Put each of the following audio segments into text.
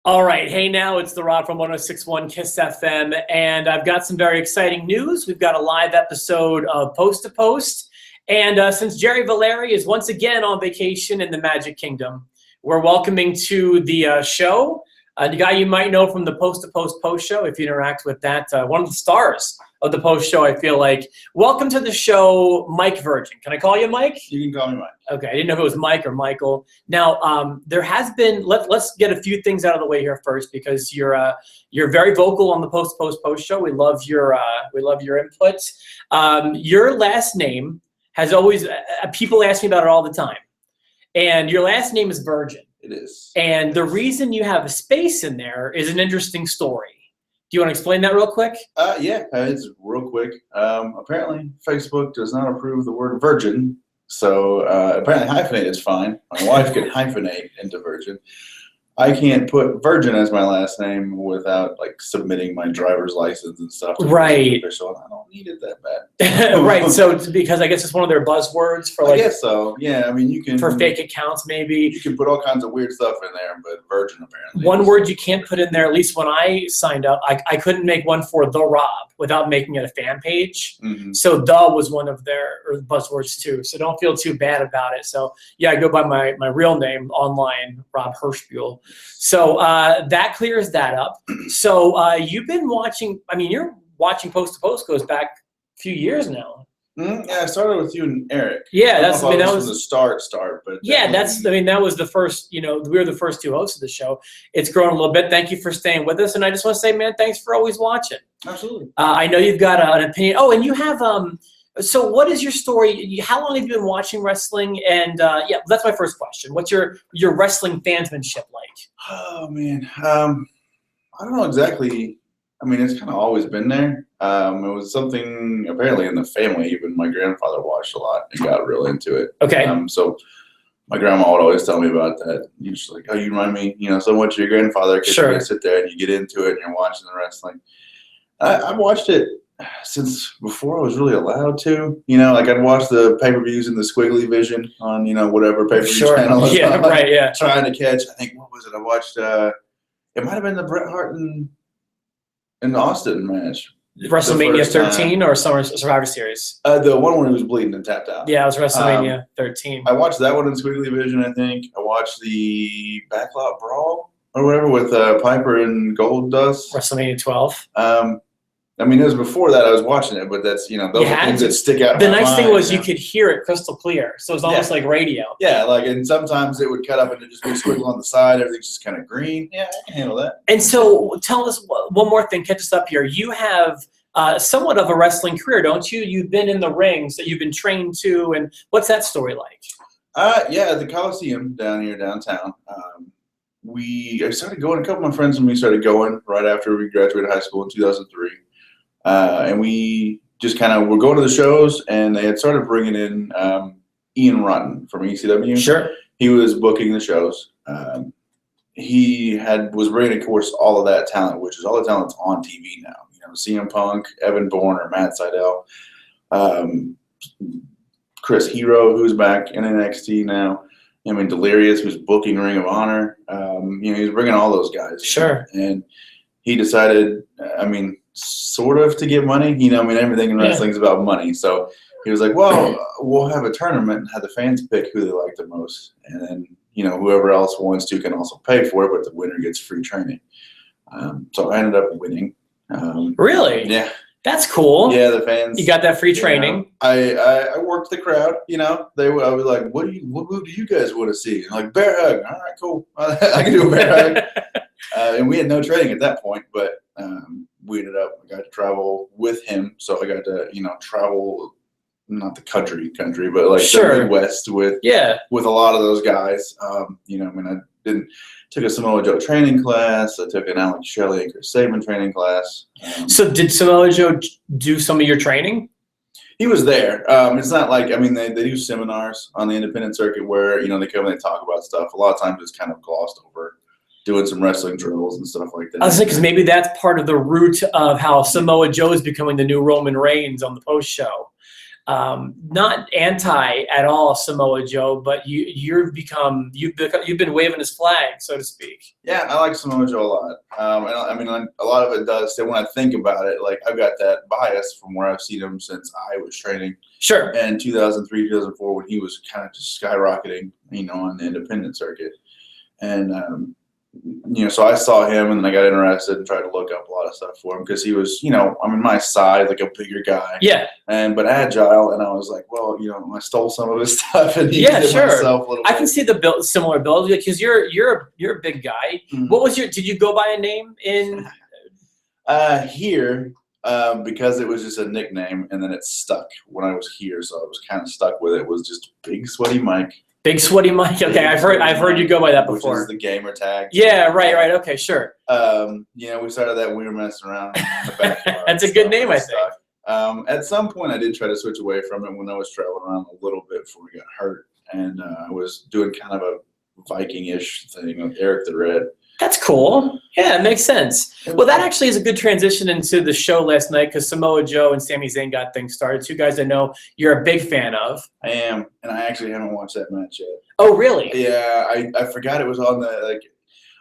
All right. Hey, now it's The Rock from 106.1 KISS FM, and I've got some very exciting news. We've got a live episode of Post to Post, and since Jerry Valeri is once again on vacation in the Magic Kingdom, we're welcoming to the show the guy you might know from the Post to Post post show if you interact with that, one of the stars of the post show, I feel like. Welcome to the show, Mike Virgin. Can I call you Mike? You can call me Mike. Okay, I didn't know if it was Mike or Michael. Now, there has been, let's get a few things out of the way here first, because you're very vocal on the Post to Post show. We love your input. Your last name has always, people ask me about it all the time. And your last name is Virgin. It is. And the reason you have a space in there is an interesting story. Do you want to explain that real quick? Yeah, it's real quick. Apparently, Facebook does not approve the word virgin, so apparently hyphenate is fine. My wife can hyphenate into virgin. I can't put Virgin as my last name without submitting my driver's license and stuff. Right. So I don't need it that bad. Right. So it's because I guess it's one of their buzzwords for I guess so. Yeah. I mean, you can for fake accounts maybe. You can put all kinds of weird stuff in there, but Virgin apparently. One word you can't put in there, at least when I signed up, I couldn't make one for The Rob without making it a fan page. Mm-hmm. So the was one of their buzzwords too. So don't feel too bad about it. So yeah, I go by my real name online, Rob Hirschbuell. So that clears that up. So you've been watching, I mean, you're watching Post to Post goes back a few years now. Mm-hmm. Yeah, I started with you and Eric. Yeah, that was the start, but yeah, that was the first, we were the first two hosts of the show. It's grown a little bit. Thank you for staying with us. And I just want to say, man, thanks for always watching. Absolutely. I know you've got an opinion. Oh, and you have, so what is your story? How long have you been watching wrestling? And yeah, that's my first question. What's your wrestling fansmanship like? Oh, man. I don't know exactly. I mean, it's kind of always been there. It was something apparently in the family. Even my grandfather watched a lot and got real into it. Okay. So my grandma would always tell me about that. She's like, oh, you remind me, so much of your grandfather. Because sure. You sit there and you get into it and you're watching the wrestling. I've watched it since before I was really allowed to. I'd watch the pay-per-views in the Squiggly Vision on, whatever pay-per-view channel. Yeah, right, yeah. Trying to catch, I think, what was it? I watched, it might have been the Bret Hart and Austin match. WrestleMania 13 or Survivor Series? The one where he was bleeding and tapped out. Yeah, it was WrestleMania 13. I watched that one in Squiggly Vision, I think. I watched the Backlot Brawl or whatever with Piper and Goldust. WrestleMania 12. I mean, it was before that I was watching it, but that's, those are things that stick out. The nice thing was you could hear it crystal clear, so it was almost like radio. Yeah, and sometimes it would cut up and it just be squiggle on the side. Everything's just kind of green. Yeah, I can handle that. And so tell us one more thing. Catch us up here. You have somewhat of a wrestling career, don't you? You've been in the rings that you've been trained to, and what's that story like? Yeah, the Coliseum down here downtown. I started going, a couple of my friends and me started going right after we graduated high school in 2003. And we just were going to the shows, and they had started bringing in Ian Rutten from ECW. Sure. He was booking the shows. He was bringing, of course, all of that talent, which is all the talent's on TV now. CM Punk, Evan Bourne, or Matt Sydal, Chris Hero, who's back in NXT now. I mean, Delirious, who's booking Ring of Honor. He's bringing all those guys. Sure. And he decided, sort of to get money. Everything in wrestling is about money. So he was like, well, we'll have a tournament and have the fans pick who they like the most. And then, whoever else wants to can also pay for it, but the winner gets free training. So I ended up winning. Really? Yeah. That's cool. Yeah, the fans. You got that free training. I worked the crowd. I was like, what move do you guys want to see? And like, bear hug. All right, cool. I can do a bear hug. And we had no training at that point, but we ended up. I got to travel with him, so I got to travel, not the country, but sure. The Midwest with a lot of those guys. I took a Samoa Joe training class. I took an Alex Shelley and Chris Sabin training class. So did Samoa Joe do some of your training? He was there. It's not like, they do seminars on the independent circuit where, they come and they talk about stuff. A lot of times it's kind of glossed over, doing some wrestling drills and stuff like that. I was thinking, because maybe that's part of the root of how Samoa Joe is becoming the new Roman Reigns on the post show. not anti at all Samoa Joe, but you've been waving his flag, so to speak. Yeah, I like Samoa Joe a lot. And I mean, a lot of it does. So when I think about it, like I've got that bias from where I've seen him since I was training. Sure. And 2003, 2004, when he was kind of just skyrocketing, on the independent circuit. And so I saw him, and then I got interested and tried to look up a lot of stuff for him because he was, my size, like a bigger guy. Yeah. But agile, and I was like, well, I stole some of his stuff and yeah, sure. myself a little bit. I can see the similar build because you're a big guy. Mm-hmm. What was did you go by a name in? Here, because it was just a nickname, and then it stuck when I was here, so I was kind of stuck with it. Was just Big Sweaty Mike. Big Sweaty Mike. Okay, I've heard you go by that before. Which is the gamer tag. Yeah, right. Okay, sure. We started that when we were messing around in the backyard. That's a good name, I think. At some point, I did try to switch away from it when I was traveling around a little bit before we got hurt, and I was doing kind of a Viking-ish thing with Eric the Red. That's cool. Yeah, it makes sense. Well, that actually is a good transition into the show last night because Samoa Joe and Sami Zayn got things started. Two guys I know you're a big fan of. I am, and I actually haven't watched that match yet. Oh, really? Yeah, I forgot it was on the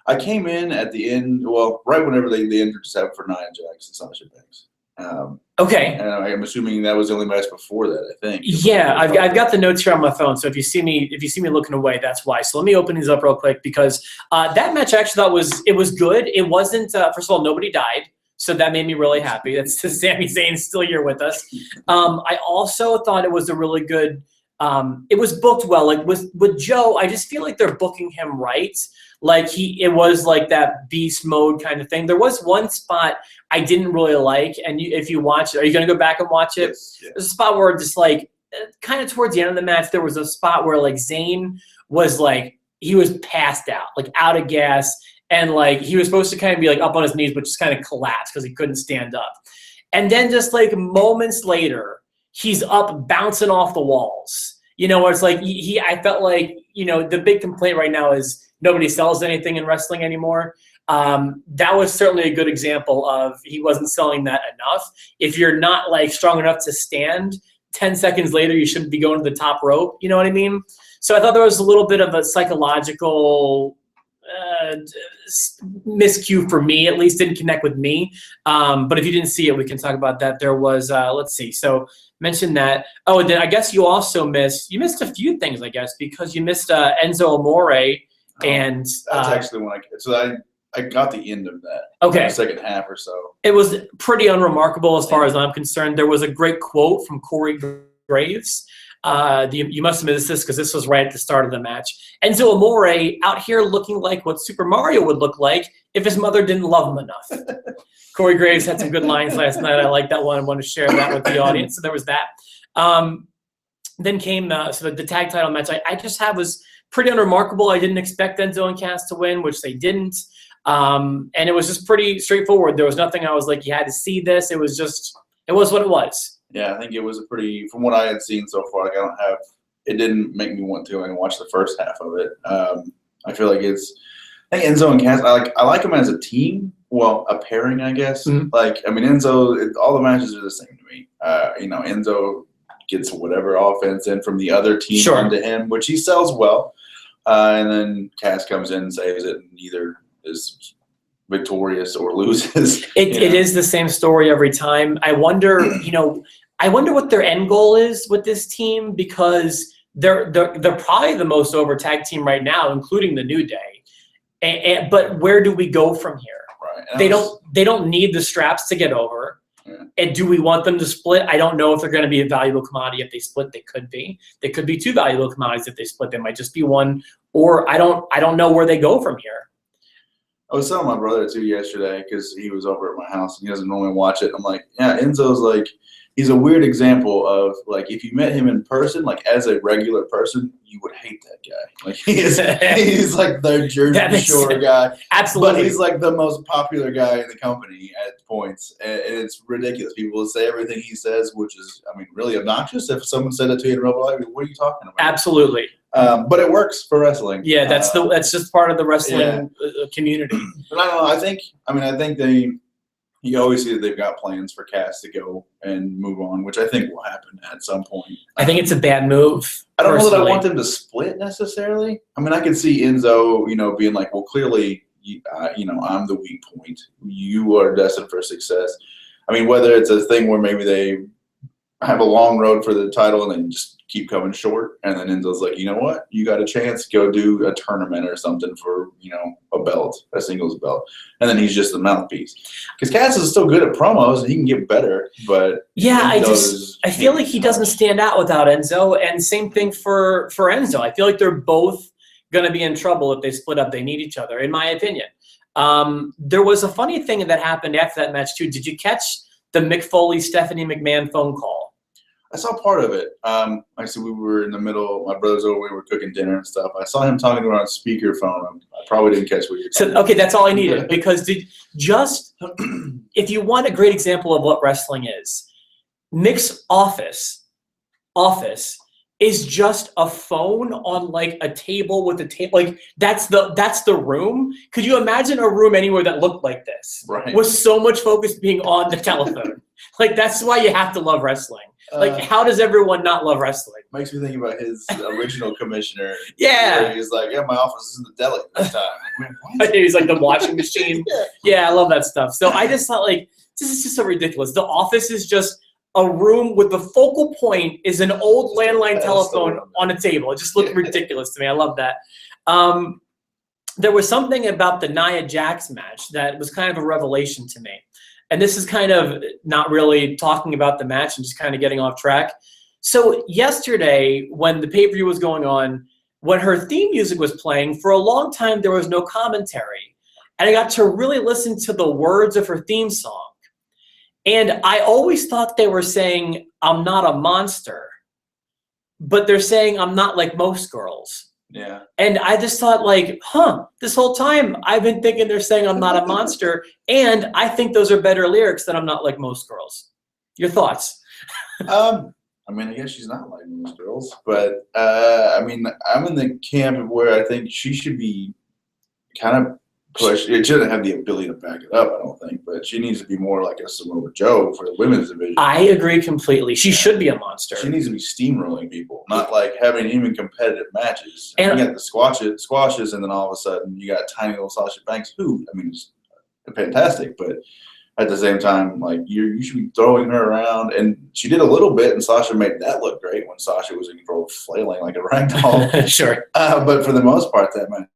I came in at the end. Well, right whenever they entered Seven for Nia Jax and Sasha Banks. Okay. And I'm assuming that was the only match before that, I think. Yeah, I've got the notes here on my phone. So if you see me looking away, that's why. So let me open these up real quick because that match I actually thought was good. It wasn't first of all, nobody died, so that made me really happy. That's Sami Zayn's still here with us. I also thought it was a really good. It was booked well. Like with Joe, I just feel like they're booking him right. Like it was like that beast mode kind of thing. There was one spot I didn't really like, and if you watch it, are you going to go back and watch it? Yes. There's a spot where just like kind of towards the end of the match, there was a spot where like Zayn was like he was passed out, like out of gas, and like he was supposed to kind of be like up on his knees, but just kind of collapsed because he couldn't stand up. And then just like moments later, he's up bouncing off the walls. Where it's like I felt like the big complaint right now is nobody sells anything in wrestling anymore. That was certainly a good example of he wasn't selling that enough. If you're not like strong enough to stand, 10 seconds later you shouldn't be going to the top rope. You know what I mean? So I thought there was a little bit of a psychological miscue for me, at least didn't connect with me. But if you didn't see it, we can talk about that. There was, let's see. So mention that. Oh, and then I guess you also missed a few things, I guess, because you missed Enzo Amore. And that's actually when I got the end of that. Okay. The second half or so. It was pretty unremarkable as far as I'm concerned. There was a great quote from Corey Graves. You must have missed this because this was right at the start of the match. Enzo Amore out here looking like what Super Mario would look like if his mother didn't love him enough. Corey Graves had some good lines last night. I like that one. I want to share that with the audience. So there was that. Then came the tag title match. I just had was pretty unremarkable. I didn't expect Enzo and Cass to win, which they didn't. And it was just pretty straightforward. There was nothing I was like, you had to see this. It was what it was. Yeah, I think it was from what I had seen so far, like it didn't make me want to watch the first half of it. I feel like I think Enzo and Cass, I like them as a team. Well, a pairing, I guess. Mm-hmm. Enzo, all the matches are the same to me. Enzo gets whatever offense in from the other team onto him, which he sells well. And then Cass comes in and saves it, and either is victorious or loses. It is the same story every time. I wonder what their end goal is with this team because they're probably the most over tag team right now, including the New Day. But where do we go from here? Right. They don't need the straps to get over. Yeah. And do we want them to split? I don't know if they're going to be a valuable commodity. If they split, they could be. They could be two valuable commodities if they split. They might just be one. Or I don't know where they go from here. I was telling my brother too yesterday because he was over at my house and he doesn't normally watch it. I'm like, yeah, Enzo's he's a weird example of if you met him in person, as a regular person, you would hate that guy. He's like the Jersey Shore guy. Absolutely. But he's the most popular guy in the company at points. And it's ridiculous. People will say everything he says, which is, really obnoxious. If someone said it to you in real life, what are you talking about? Absolutely. But it works for wrestling. Yeah, that's just part of the wrestling community. But I don't know. I think you always see that they've got plans for Cass to go and move on, which I think will happen at some point. I think it's a bad move. I don't know that I personally. want them to split necessarily. I mean, I can see Enzo, being like, well, clearly, I'm the weak point. You are destined for success. I mean, whether it's a thing where maybe they have a long road for the title and then just keep coming short, and then Enzo's like, you know what? You got a chance. Go do a tournament or something for, a belt, a singles belt. And then he's just the mouthpiece. Because Cass is still good at promos, and he can get better, but yeah, I feel like he doesn't stand out without Enzo, and same thing for Enzo. I feel like they're both going to be in trouble if they split up. They need each other, in my opinion. There was a funny thing that happened after that match, too. Did you catch the Mick Foley-Stephanie McMahon phone call? I saw part of it. Actually, we were in the middle. My brother's over. We were cooking dinner and stuff. I saw him talking to her on speakerphone. I probably didn't catch what you're talking about. Okay, that's all I needed. Because if you want a great example of what wrestling is, Mick's office is just a phone on like a table with a table. Like that's the room. Could you imagine a room anywhere that looked like this? Right. With so much focus being on the telephone. Like that's why you have to love wrestling. Like, how does everyone not love wrestling? Makes me think about his original commissioner. Yeah. Where he's like, yeah, my office is in the deli this time. Like, what? He's like the washing machine. Yeah, I love that stuff. So I just thought, like, this is just so ridiculous. The office is just a room with the focal point is an old landline telephone on a table. It just looked ridiculous to me. I love that. There was something about the Nia Jax match that was kind of a revelation to me. And this is kind of not really talking about the match and just kind of getting off track. So yesterday, when the pay-per-view was going on, when her theme music was playing, for a long time there was no commentary. And I got to really listen to the words of her theme song. And I always thought they were saying, I'm not a monster. But they're saying, I'm not like most girls. Yeah. And I just thought, like, this whole time I've been thinking they're saying I'm not a monster, and I think those are better lyrics than I'm not like most girls. Your thoughts? I mean, I guess she's not like most girls, but I mean, I'm in the camp where I think she should be kind of pushed. It shouldn't have the ability to back it up, I don't think, but she needs to be more like a Samoa Joe for the women's division. I agree completely. She should be a monster. She needs to be steamrolling people, not like having even competitive matches. And you got the squashes, and then all of a sudden you got tiny little Sasha Banks, who, I mean, is fantastic, but at the same time, like, you should be throwing her around. And she did a little bit, and Sasha made that look great when Sasha was in control, flailing like a rag doll. Sure. But for the most part, that match,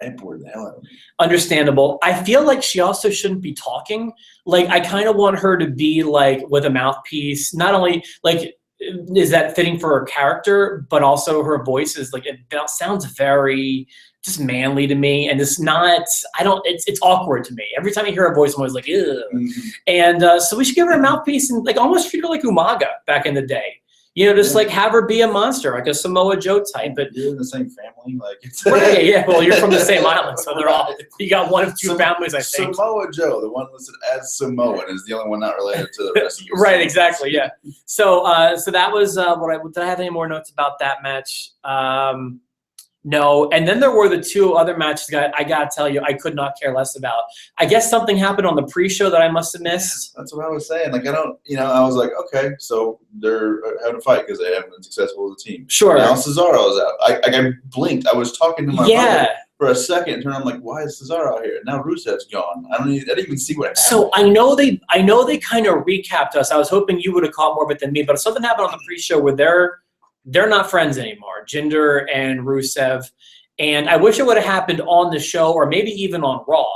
it bored the hell out of me. Understandable. I feel like she also shouldn't be talking. Like, I kind of want her to be like with a mouthpiece. Not only like is that fitting for her character, but also her voice is like, it sounds very just manly to me, and it's not. It's awkward to me. Every time I hear her voice, I'm always like, ew. Mm-hmm. And so we should give her a mouthpiece and like almost treat her like Umaga back in the day. Just like have her be a monster, like a Samoa Joe type. But you're in the same family, like it's right, yeah. Well, you're from the same island, so they're all. You got one of two families, I think. Samoa Joe, the one listed as Samoan, is the only one not related to the rest of the right, exactly, yeah. So that was did I have any more notes about that match? No, and then there were the two other matches I got to tell you I could not care less about. I guess something happened on the pre-show that I must have missed. That's what I was saying. Like, I was like, okay, so they're having a fight because they haven't been successful as a team. Sure. Now Cesaro's out. I blinked. I was talking to my brother for a second, and I'm like, why is Cesaro out here? Now Rusev's gone. I didn't even see what happened. So I know they kind of recapped us. I was hoping you would have caught more of it than me, but something happened on the pre-show where they're not friends anymore, Jinder and Rusev. And I wish it would have happened on the show or maybe even on Raw,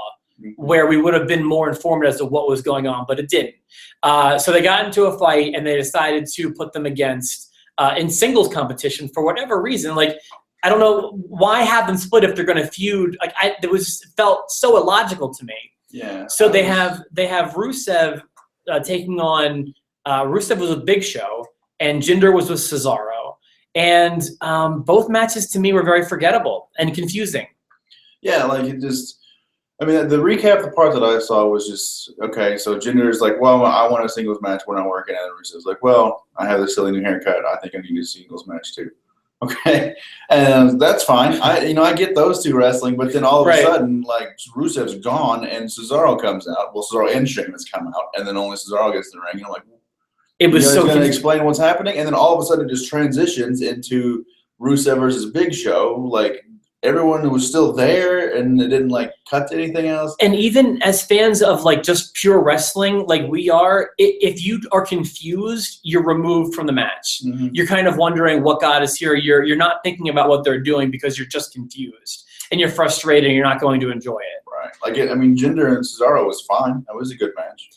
where we would have been more informed as to what was going on, but it didn't. So they got into a fight, and they decided to put them against in singles competition for whatever reason. Like, I don't know why have them split if they're going to feud. Like, it felt so illogical to me. Yeah. So they have Rusev taking on Rusev was with Big Show, and Jinder was with Cesaro. And both matches to me were very forgettable and confusing. Yeah, like it just – I mean, the recap, the part that I saw was just, okay, so Jinder's like, well, I want a singles match. We're not working at it. Rusev's like, well, I have this silly new haircut. I think I need a singles match too. Okay, and that's fine. I get those two wrestling, but then all of a Right. sudden, like Rusev's gone and Cesaro comes out. Well, Cesaro and Sheamus come out, and then only Cesaro gets in the ring. And I'm like, It was so going to explain what's happening, and then all of a sudden it just transitions into Rusev versus Big Show. Like everyone was still there, and it didn't like cut to anything else. And even as fans of like just pure wrestling, like we are, if you are confused, you're removed from the match. Mm-hmm. You're kind of wondering what God is here. You're not thinking about what they're doing because you're just confused and you're frustrated and you're not going to enjoy it. Right. Like Jinder and Cesaro was fine. That was a good match,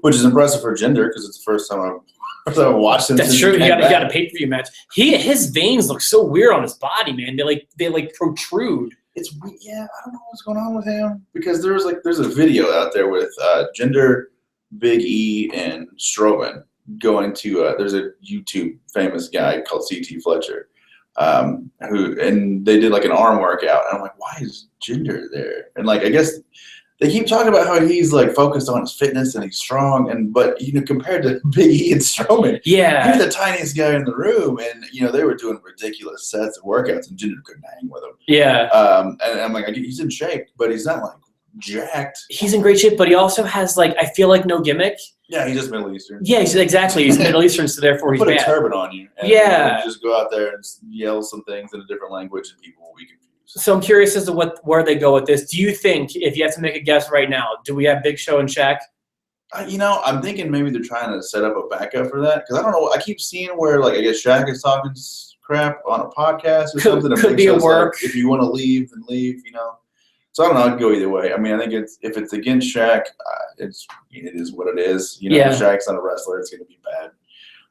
which is impressive for Jinder because it's the first time I've watched him. That's true. He got a pay-per-view match. His veins look so weird on his body, man. They protrude. It's I don't know what's going on with him because there's a video out there with Jinder, Big E, and Strowman going to there's a YouTube famous guy called CT Fletcher, and they did like an arm workout, and I'm like, why is Jinder there? And like I guess they keep talking about how he's like focused on his fitness and he's strong, but compared to Big E and Strowman, yeah, he's the tiniest guy in the room, and they were doing ridiculous sets of workouts, and Jinder couldn't hang with him. Yeah, and I'm like, he's in shape, but he's not like jacked. He's in great shape, but he also has like I feel like no gimmick. Yeah, he's just Middle Eastern. Yeah, exactly. He's Middle Eastern, so therefore he's put bad. a turban on you. And you just go out there and yell some things in a different language, and people will be confused. So I'm curious as to where they go with this. Do you think, if you have to make a guess right now, do we have Big Show and Shaq? I'm thinking maybe they're trying to set up a backup for that because I don't know. I keep seeing where I guess Shaq is talking crap on a podcast or something. Could be a work. Like, if you want to leave, then leave. So I don't know. I'd go either way. I think if it's against Shaq, it is what it is. If Shaq's not a wrestler, it's going to be bad.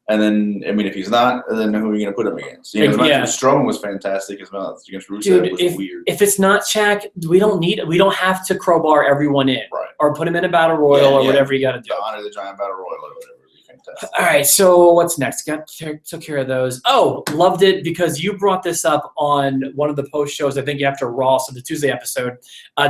And then, if he's not, then who are you going to put him against? Strowman was fantastic as well. Against Rusev was weird. If it's not Shaq, we don't have to crowbar everyone in. Right. Or put him in a battle royal or whatever you got to do. Honor the Giant Battle Royal or whatever. Fantastic. All right, so what's next? Took care of those. Oh, loved it because you brought this up on one of the post shows, I think after Raw, so the Tuesday episode.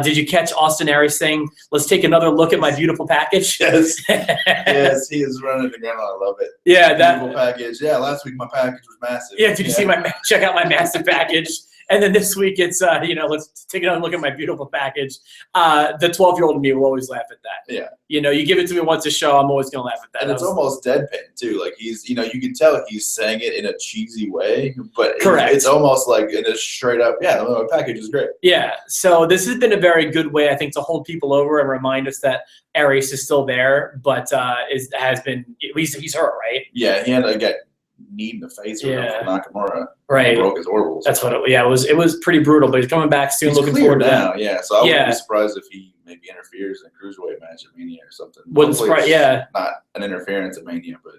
Did you catch Austin Aries saying, let's take another look at my beautiful package? Yes. Yes, he is running the ground. I love it. Yeah, beautiful package. Yeah, last week my package was massive. Yeah, did you see check out my massive package? And then this week it's, let's take another look at my beautiful package. The 12-year-old in me will always laugh at that. Yeah. You give it to me once a show, I'm always going to laugh at that. And it's almost deadpan, too. Like, he's, you can tell he's saying it in a cheesy way, but correct. It's almost like in a straight up, my package is great. Yeah. So this has been a very good way, I think, to hold people over and remind us that Aries is still there, but he's hurt, right? Yeah, he had to get knee in the face with Nakamura. Right. Broke his orbitals. That's what it was pretty brutal, but he's coming back soon. Looking forward to now. that. Yeah. So I wouldn't be surprised if he maybe interferes in a cruiserweight match at Mania or something. Wouldn't surprise. Yeah. Not an interference at Mania, but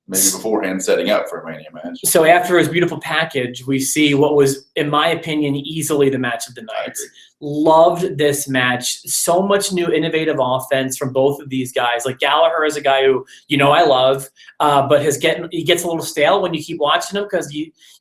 maybe beforehand setting up for a Mania match. So after his beautiful package, we see what was, in my opinion, easily the match of the night. Loved this match. So much new innovative offense from both of these guys. Like Gallagher is a guy who, I love, but he gets a little stale when you keep watching him because,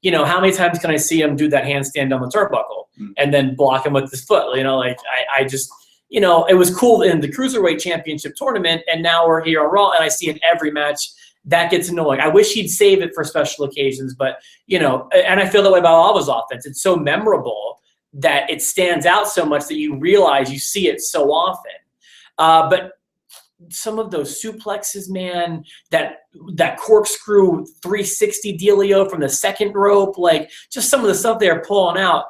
how many times can I see him do that handstand on the turnbuckle and then block him with his foot? I just, it was cool in the Cruiserweight Championship tournament, and now we're here on Raw, and I see in every match. That gets annoying. I wish he'd save it for special occasions, but, and I feel that way about all of his offense. It's so memorable that it stands out so much that you realize you see it so often. But some of those suplexes, man, that corkscrew 360 dealio from the second rope, just some of the stuff they're pulling out,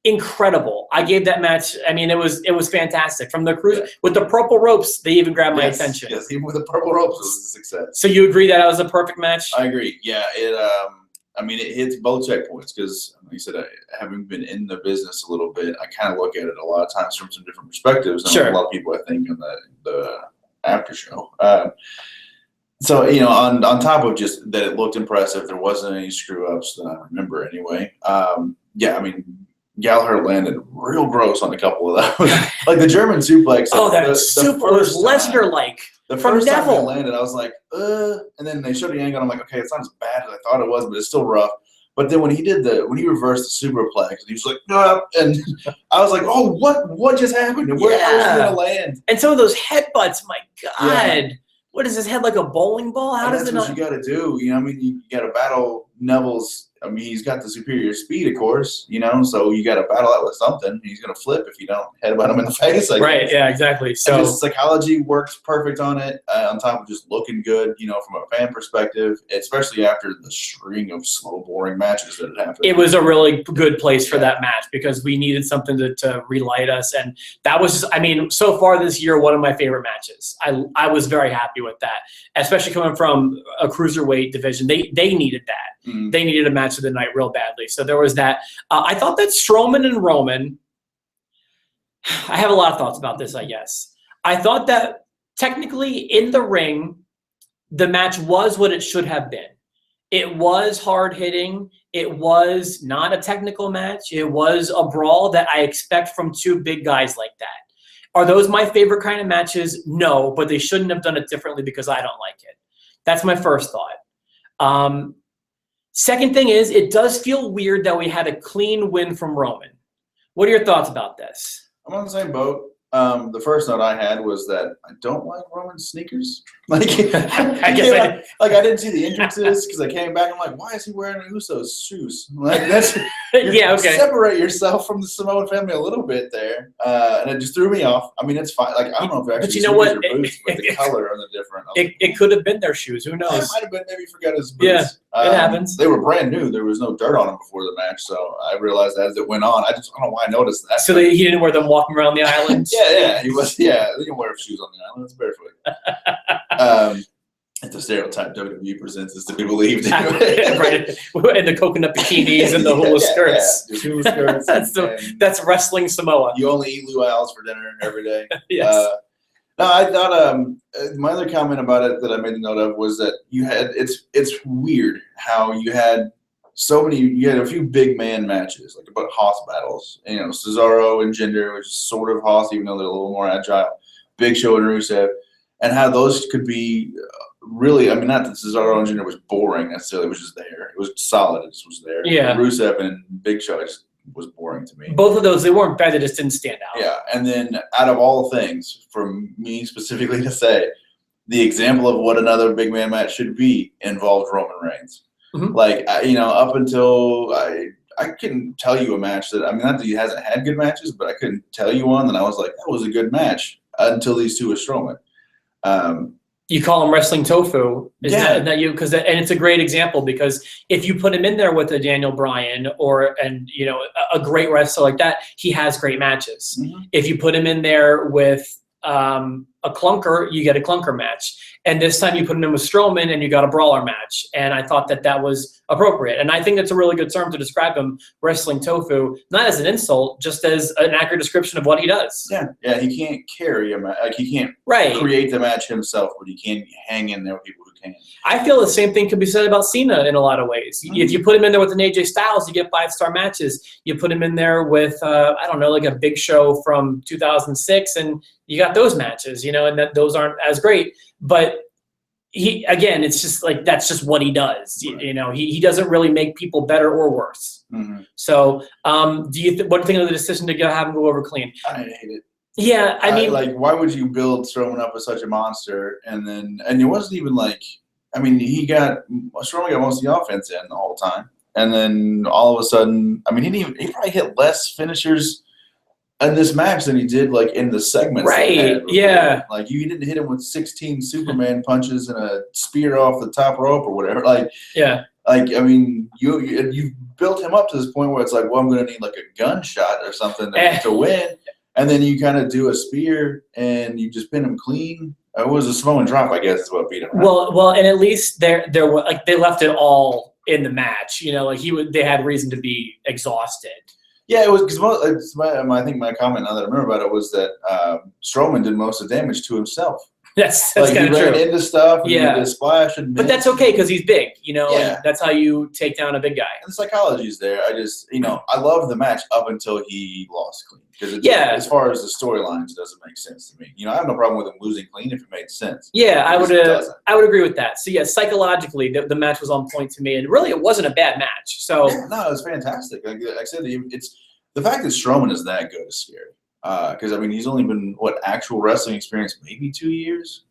incredible. I gave that match. It was fantastic. From the cruise with the purple ropes, they even grabbed my attention. Yes, even with the purple ropes, it was a success. So you agree that was a perfect match? I agree. Yeah, it hits both checkpoints because, like you said, having been in the business a little bit, I kind of look at it a lot of times from some different perspectives. And a lot of people, I think, in the after show. So, on top of just that it looked impressive, there wasn't any screw ups that I remember anyway. Gallagher landed real gross on a couple of those. Like the German suplex. Oh, that super was Lesnar-like. The first time it landed, I was like, and then they showed the angle, and I'm like, okay, it's not as bad as I thought it was, but it's still rough. But then when he reversed the superplex, and he was like, and I was like, oh, what just happened? And where was he gonna land? And some of those headbutts, my God. Yeah. What is his head, like a bowling ball? How does it not? That's what you got to do. You got to battle Neville's, I mean, he's got the superior speed, of course, you know, so you got to battle out with something. He's going to flip if you don't headbutt him in the face. Right, yeah, exactly. So just psychology works perfect on it, on top of just looking good, you know, from a fan perspective, especially after the string of slow, boring matches that had happened. it was a really good place for that match because we needed something to relight us. And that was just, I mean, so far this year, one of my favorite matches. I was very happy with that, especially coming from a cruiserweight division. They needed that. Mm. They needed a match of the night real badly. So there was that. I thought that Strowman and Roman, I have a lot of thoughts about this, I guess. I thought that technically in the ring, the match was what it should have been. It was hard-hitting. It was not a technical match. It was a brawl that I expect from two big guys like that. Are those my favorite kind of matches? No, but they shouldn't have done it differently because I don't like it. That's my first thought. Second thing is, it does feel weird that we had a clean win from Roman. What are your thoughts about this? I'm on the same boat. The first note I had was that I don't like Roman's sneakers. Like, I didn't see the entrances because I came back. I'm like, why is he wearing Uso's shoes? Like, that's yeah, okay. Separate yourself from the Samoan family a little bit there, and it just threw me off. I mean, it's fine. Like, I don't know if they're actually but you know what? boots, but the color and the different. It could have been their shoes. Who knows? It might have been. Maybe he forgot his boots. Yeah, it happens. They were brand new. There was no dirt on them before the match, so I realized as it went on. I don't know why I noticed that. So he didn't wear them walking around the island. Yeah, he was. Yeah, they didn't wear shoes on the island. It's barefoot. It's a stereotype WWE presents is to be believed. Right, and the coconut bikinis and the hula skirts. Yeah, hula skirts. That's wrestling Samoa. You only eat luau's for dinner every day. Yes. No, I thought my other comment about it that I made a note of was that you had it's weird how you had a few big man matches, like about Hoss battles. You know, Cesaro and Jinder, which is sort of Hoss, even though they're a little more agile. Big Show and Rusev, and how those could be really. I mean, not that Cesaro and Jinder was boring necessarily, it was just there. It was solid. It just was there. Yeah. Rusev and Big Show just was boring to me. Both of those, they weren't bad. They just didn't stand out. Yeah, and then out of all things, for me specifically to say, the example of what another big man match should be involved Roman Reigns. Mm-hmm. Like, you know, up until I couldn't tell you a match that, I mean, not that he hasn't had good matches, but I couldn't tell you one that I was like, that was a good match until these two with Strowman. You call him wrestling tofu, yeah. That you? And it's a great example because if you put him in there with a Daniel Bryan and you know a great wrestler like that, he has great matches. Mm-hmm. If you put him in there with a clunker, you get a clunker match. And this time you put him in with Strowman and you got a brawler match. And I thought that was appropriate. And I think that's a really good term to describe him, wrestling tofu, not as an insult, just as an accurate description of what he does. Yeah, he can't carry a match. Like, he can't create the match himself, but he can hang in there with people who can. I feel the same thing could be said about Cena in a lot of ways. Mm-hmm. If you put him in there with an AJ Styles, you get 5-star matches. You put him in there with, I don't know, like a Big Show from 2006, and you got those matches, you know, and those aren't as great. But it's just like that's just what he does. Right. You know, he doesn't really make people better or worse. Mm-hmm. So, what do you think of the decision to have him go over clean? I hate it. Yeah, I mean, like, why would you build Strowman up as such a monster, and it wasn't even like, I mean, Strowman got most of the offense in the whole time, and then all of a sudden, I mean, he probably hit less finishers in this match than he did like in the segments. Right. Yeah. Like, you didn't hit him with 16 Superman punches and a spear off the top rope or whatever. Like, yeah. Like, I mean, you built him up to this point where it's like, well, I'm going to need like a gunshot or something to win. And then you kind of do a spear and you just pin him clean. It was a Samoan drop, I guess, is what beat him. Right? Well, and at least there were like they left it all in the match. You know, like they had reason to be exhausted. Yeah, it was because I think my comment now that I remember about it was that Strowman did most of the damage to himself. That's like kind of true. He ran into stuff. Yeah, he did a splash. But that's okay because he's big. You know, that's how you take down a big guy. And the psychology's there. I love the match up until he lost clean. Because as far as the storylines, it doesn't make sense to me. You know, I have no problem with him losing clean if it made sense. Yeah, I would agree with that. So yeah, psychologically, the match was on point to me, and really, it wasn't a bad match. So no, it was fantastic. Like I said, it's the fact that Strowman is that good is scary. Because I mean, he's only been actual wrestling experience maybe 2 years.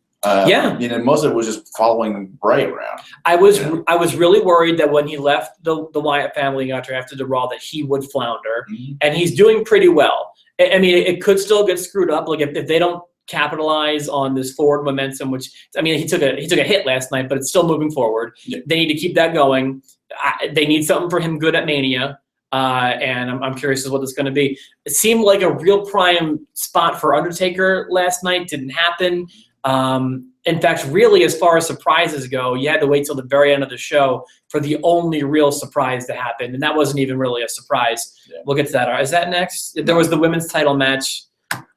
You know, most of it was just following Bray around. I was really worried that when he left the Wyatt family got drafted to Raw that he would flounder, and he's doing pretty well. I mean, it could still get screwed up. Like if they don't capitalize on this forward momentum, which I mean, he took a hit last night, but it's still moving forward. Yeah. They need to keep that going. They need something for him good at Mania. And I'm curious as what this is going to be. It seemed like a real prime spot for Undertaker last night. Didn't happen. In fact, really, as far as surprises go, you had to wait till the very end of the show for the only real surprise to happen, and that wasn't even really a surprise. Yeah. We'll get to that. Is that next? There was the women's title match.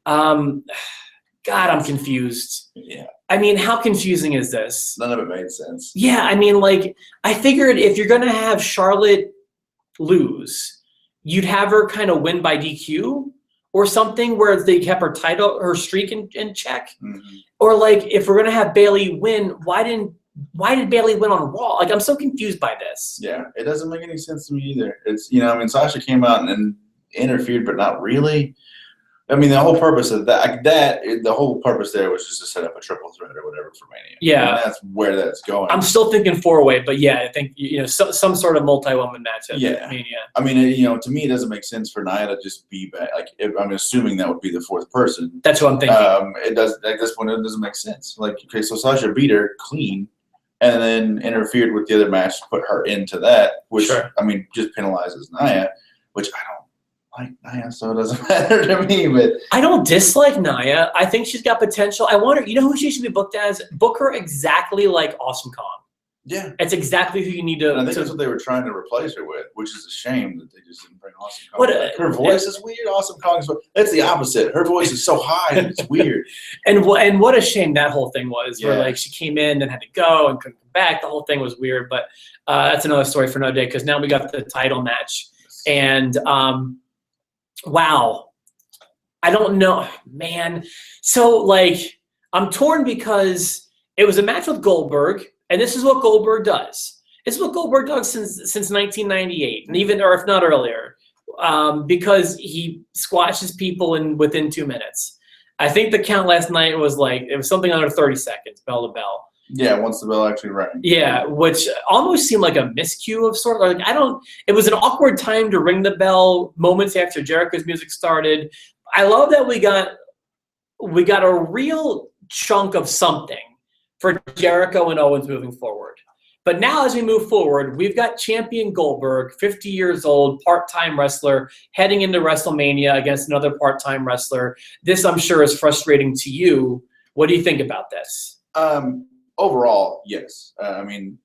God, I'm confused. Yeah. I mean, how confusing is this? None of it made sense. Yeah, I mean, like, I figured if you're going to have Charlotte lose, you'd have her kind of win by DQ or something where they kept her streak in check. Or, like, if we're going to have Bayley win, why did Bayley win on Raw? Like, I'm so confused by this. Yeah, it doesn't make any sense to me either. It's, you know, I mean, Sasha came out and interfered, but not really. I mean, the whole purpose of the whole purpose there was just to set up a triple threat or whatever for Mania. Yeah. And that's where that's going. I'm still thinking 4-way, but yeah, I think, you know, some sort of multi-woman match at Mania. I mean, you know, to me, it doesn't make sense for Nia to just be back. Like, I'm assuming that would be the fourth person. That's what I'm thinking. It does, at this point, it doesn't make sense. Like, okay, so Sasha beat her clean and then interfered with the other match to put her into that, which, I mean, just penalizes Nia, which I don't like Nia, so it doesn't matter to me. But I don't dislike Nia. I think she's got potential. I wonder, you know who she should be booked as? Book her exactly like Awesome Kong. Yeah. It's exactly who you need to. And I think that's what they were trying to replace her with, which is a shame that they just didn't bring Awesome Kong. Her voice is weird. Awesome Kong's that's the opposite. Her voice is so high and it's weird. And what a shame that whole thing was, where like she came in and had to go and couldn't come back. The whole thing was weird, but that's another story for another day because now we got the title match. And wow. I don't know, man. So, like, I'm torn because it was a match with Goldberg, and this is what Goldberg does. This is what Goldberg does since 1998, and even, or if not earlier, because he squashes people within 2 minutes. I think the count last night was like, it was something under 30 seconds, bell to bell. Yeah, once the bell actually rang. Yeah, which almost seemed like a miscue of sort. Like it was an awkward time to ring the bell moments after Jericho's music started. I love that we got a real chunk of something for Jericho and Owens moving forward. But now as we move forward, we've got champion Goldberg, 50 years old, part-time wrestler, heading into WrestleMania against another part-time wrestler. This, I'm sure, is frustrating to you. What do you think about this? Overall, yes. I mean,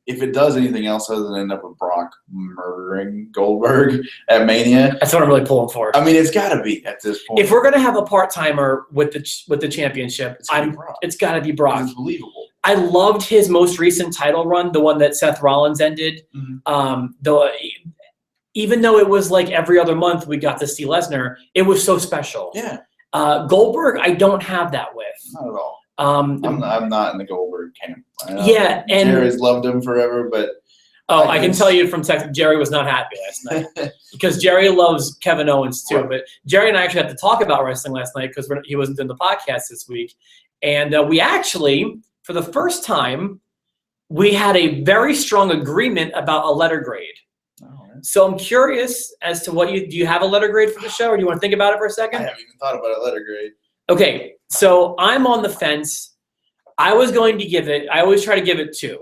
if it does anything else other than end up with Brock murdering Goldberg at Mania, that's what I'm really pulling for. I mean, it's got to be at this point. If we're gonna have a part-timer with the championship, it's got to be Brock. It's believable. I loved his most recent title run, the one that Seth Rollins ended. Even though it was like every other month we got to see Lesnar, it was so special. Yeah. Goldberg, I don't have that with. Not at all. I'm not in the Goldberg camp. Yeah, and Jerry's loved him forever, but I can tell you from text, Jerry was not happy last night because Jerry loves Kevin Owens too. Right. But Jerry and I actually had to talk about wrestling last night because he wasn't doing the podcast this week, and we actually, for the first time, we had a very strong agreement about a letter grade. So I'm curious as to do you have a letter grade for the show, or do you want to think about it for a second? I haven't even thought about a letter grade. Okay, so I'm on the fence. I was going to give it, I always try to give it 2.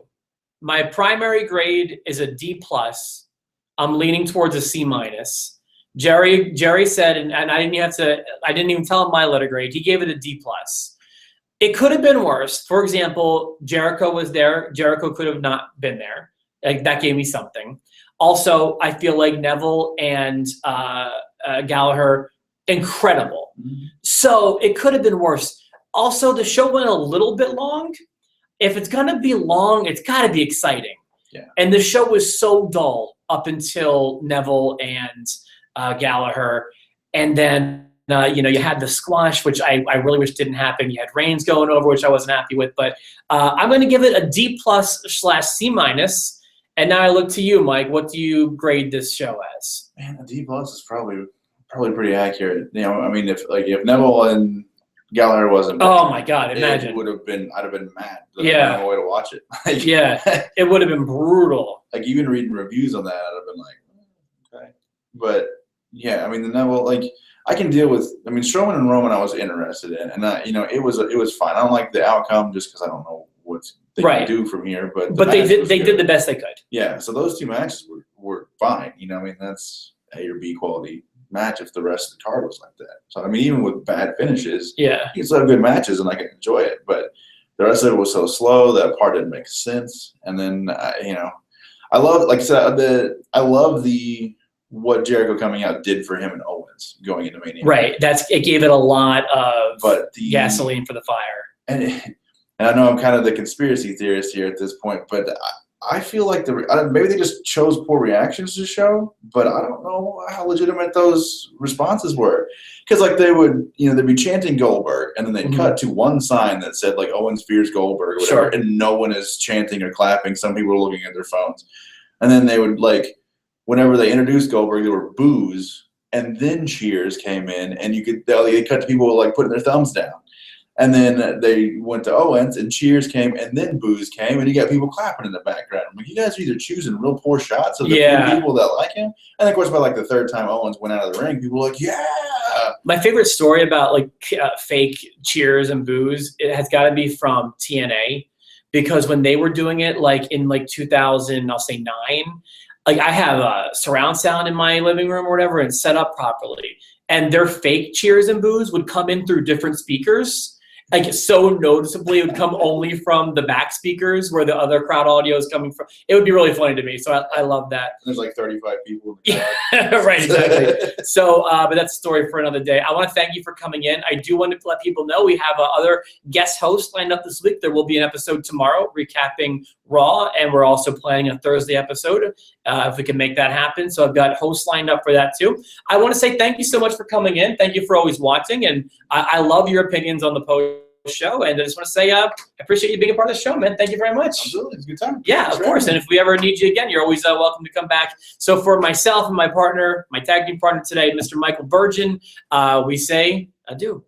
My primary grade is a D+. I'm leaning towards a C-. Jerry said, and I didn't even tell him my letter grade. He gave it a D+. It could have been worse. For example, Jericho was there. Jericho could have not been there. Like, that gave me something. Also, I feel like Neville and Gallagher, incredible. So it could have been worse. Also, the show went a little bit long. If it's going to be long, it's got to be exciting. Yeah. And the show was so dull up until Neville and Gallagher. And then, you had the squash, which I really wish didn't happen. You had Reigns going over, which I wasn't happy with. But I'm going to give it a D+/C-. And now I look to you, Mike. What do you grade this show as? Man, a D+ is probably pretty accurate. You know, I mean, if Neville and Gallagher wasn't. Oh my God! Imagine. It would have been. I'd have been mad. Yeah. No way to watch it. Like, yeah, it would have been brutal. Like even reading reviews on that, I'd have been like, okay. But yeah, I mean the Neville, like I can deal with. I mean Strowman and Roman, I was interested in, and it was fine. I don't like the outcome just because I don't know what they can do from here. But they did the best they could. Yeah, so those two matches were fine. I mean that's A or B quality match if the rest of the card was like that. So I mean, even with bad finishes, you can still have good matches and I can enjoy it. But the rest of it was so slow that part didn't make sense. And then I love, like I said, I love what Jericho coming out did for him and Owens going into Mania. Right, it gave it a lot of gasoline for the fire. And I know I'm kind of the conspiracy theorist here at this point, but I feel like maybe they just chose poor reactions to show, but I don't know how legitimate those responses were. Because like they would, they'd be chanting Goldberg, and then they'd cut to one sign that said like Owens fears Goldberg or whatever, and no one is chanting or clapping. Some people are looking at their phones, and then they would like whenever they introduced Goldberg, there were boos, and then cheers came in, and they cut to people like putting their thumbs down. And then they went to Owens, and cheers came, and then boos came, and you got people clapping in the background. I'm like, you guys are either choosing real poor shots of the few people that like him. And of course, by like the third time Owens went out of the ring, people were like, yeah. My favorite story about like fake cheers and boos, it has got to be from TNA, because when they were doing it, like in like 2000, I'll say 9, like I have a surround sound in my living room or whatever, and set up properly, and their fake cheers and boos would come in through different speakers. Like so noticeably, it would come only from the back speakers where the other crowd audio is coming from. It would be really funny to me. So I love that. There's like 35 people in the crowd. Yeah, right, exactly. So, but that's a story for another day. I want to thank you for coming in. I do want to let people know we have other guest hosts lined up this week. There will be an episode tomorrow recapping Raw, and we're also planning a Thursday episode if we can make that happen. So I've got hosts lined up for that too. I want to say thank you so much for coming in. Thank you for always watching, and I love your opinions on the post show, and I just want to say I appreciate you being a part of the show, man. Thank you very much. Absolutely, it's a good time. Yeah, of course. And if we ever need you again, you're always welcome to come back. So for myself and my partner, my tag team partner today, Mr. Michael Virgin, we say adieu.